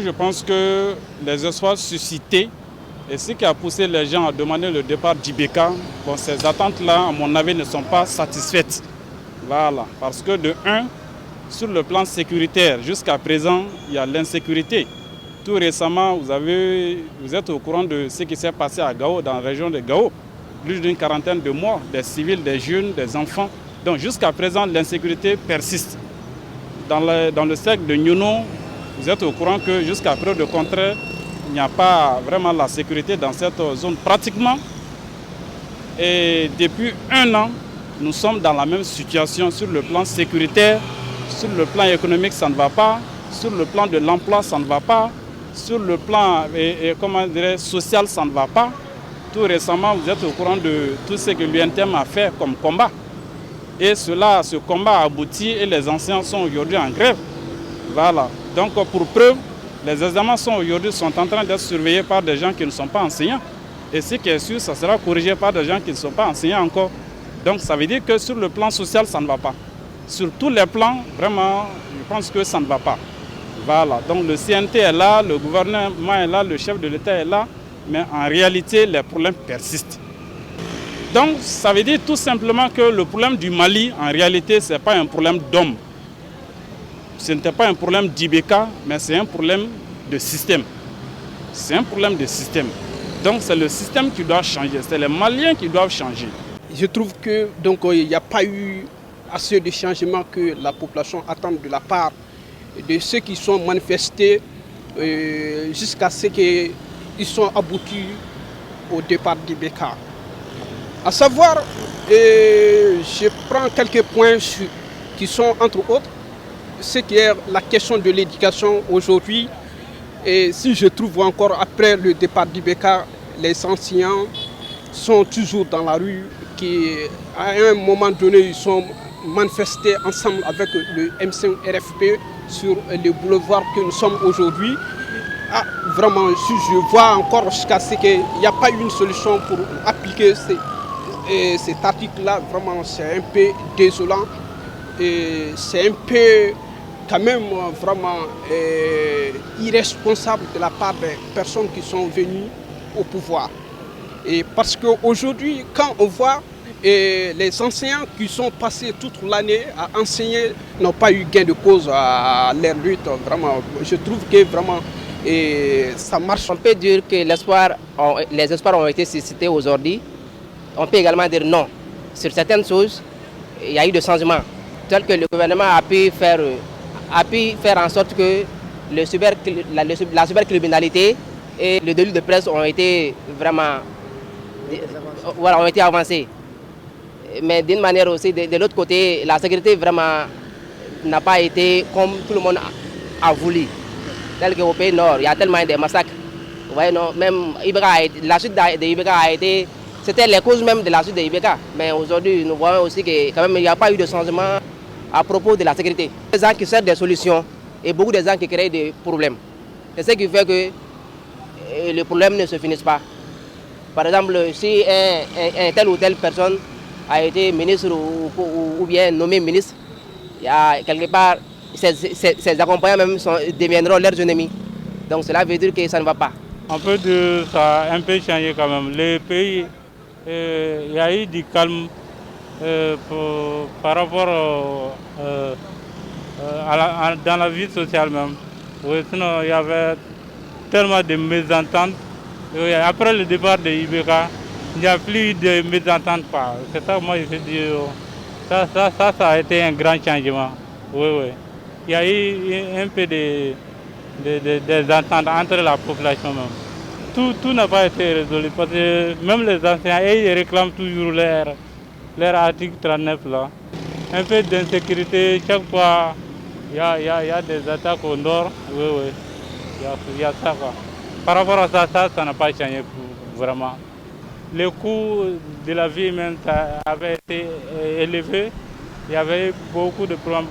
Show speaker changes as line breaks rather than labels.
je pense que les espoirs suscités et ce qui a poussé les gens à demander le départ d'Ibeka, bon, ces attentes-là, à mon avis, ne sont pas satisfaites. Voilà, parce que de un, sur le plan sécuritaire, jusqu'à présent, il y a l'insécurité. Tout récemment, vous êtes au courant de ce qui s'est passé à Gao, dans la région de Gao. Plus d'une quarantaine de morts, des civils, des jeunes, des enfants. Donc jusqu'à présent, l'insécurité persiste. Dans le cercle de Nyuno, vous êtes au courant que jusqu'à preuve de contraire, il n'y a pas vraiment la sécurité dans cette zone pratiquement. Et depuis un an, nous sommes dans la même situation sur le plan sécuritaire, sur le plan économique, ça ne va pas, sur le plan de l'emploi, ça ne va pas, sur le plan social, ça ne va pas. Tout récemment, vous êtes au courant de tout ce que l'UNTM a fait comme combat. Et ce combat a abouti et les anciens sont aujourd'hui en grève. Voilà. Donc pour preuve, les examens sont en train d'être surveillés par des gens qui ne sont pas enseignants. Et ce qui est sûr, ça sera corrigé par des gens qui ne sont pas enseignants encore. Donc ça veut dire que sur le plan social, ça ne va pas. Sur tous les plans, vraiment, je pense que ça ne va pas. Voilà. Donc le CNT est là, le gouvernement est là, le chef de l'État est là. Mais en réalité, les problèmes persistent. Donc ça veut dire tout simplement que le problème du Mali, en réalité, ce n'est pas un problème d'homme. Ce n'était pas un problème d'Ibeka, mais c'est un problème de système. C'est un problème de système. Donc c'est le système qui doit changer, c'est les Maliens qui doivent changer.
Je trouve que donc il n'y a pas eu assez de changements que la population attend de la part de ceux qui sont manifestés jusqu'à ce qu'ils sont aboutis au départ d'Ibeka. À savoir, je prends quelques points qui sont entre autres ce qui est la question de l'éducation aujourd'hui. Et si je trouve encore après le départ d'Ibeka, les enseignants sont toujours dans la rue, qui à un moment donné ils sont manifestés ensemble avec le M5RFP sur le boulevard que nous sommes aujourd'hui. Ah, vraiment, si je vois encore jusqu'à ce qu'il n'y a pas eu une solution pour appliquer cet article-là, vraiment c'est un peu désolant et c'est un peu quand même vraiment irresponsable de la part des personnes qui sont venues au pouvoir. Et parce qu'aujourd'hui, quand on voit les enseignants qui sont passés toute l'année à enseigner n'ont pas eu gain de cause à leur lutte, vraiment, je trouve que vraiment ça marche.
On peut dire que les espoirs ont été suscités aujourd'hui. On peut également dire non. Sur certaines choses, il y a eu des changements, tels que le gouvernement a pu faire en sorte que la cybercriminalité et le délit de presse ont été vraiment ont été avancés. Mais d'une manière aussi, de l'autre côté, la sécurité vraiment n'a pas été comme tout le monde a voulu. Tel qu'au pays nord, il y a tellement de massacres. Vous voyez, non, même la chute de Ibeka a été... C'était les causes même de la chute de Ibeka. Mais aujourd'hui, nous voyons aussi que quand même, il n'y a pas eu de changement à propos de la sécurité. Des gens qui cherchent des solutions et beaucoup de gens qui créent des problèmes. C'est ce qui fait que les problèmes ne se finissent pas. Par exemple, si telle ou telle personne a été ministre ou bien nommé ministre, il y a quelque part, ses accompagnants même deviendront leurs ennemis. Donc cela veut dire que ça ne va pas.
On peut dire que ça a un peu changé quand même. Les pays, il y a eu du calme par rapport dans la vie sociale même. Oui, sinon, il y avait tellement de mésententes. Après le départ de Ibeka, il n'y a plus de mésententes. C'est ça que moi je dis. Ça a été un grand changement. Oui, oui. Il y a eu un peu des ententes entre la population même. Tout n'a pas été résolu parce que même les enseignants, ils réclament toujours leur article 39 là. Un peu d'insécurité, chaque fois il y a des attaques au nord. Oui, oui. Il y a ça quoi. Par rapport à ça n'a pas changé vraiment. Le coût de la vie même avait été élevé. Il y avait beaucoup de problèmes.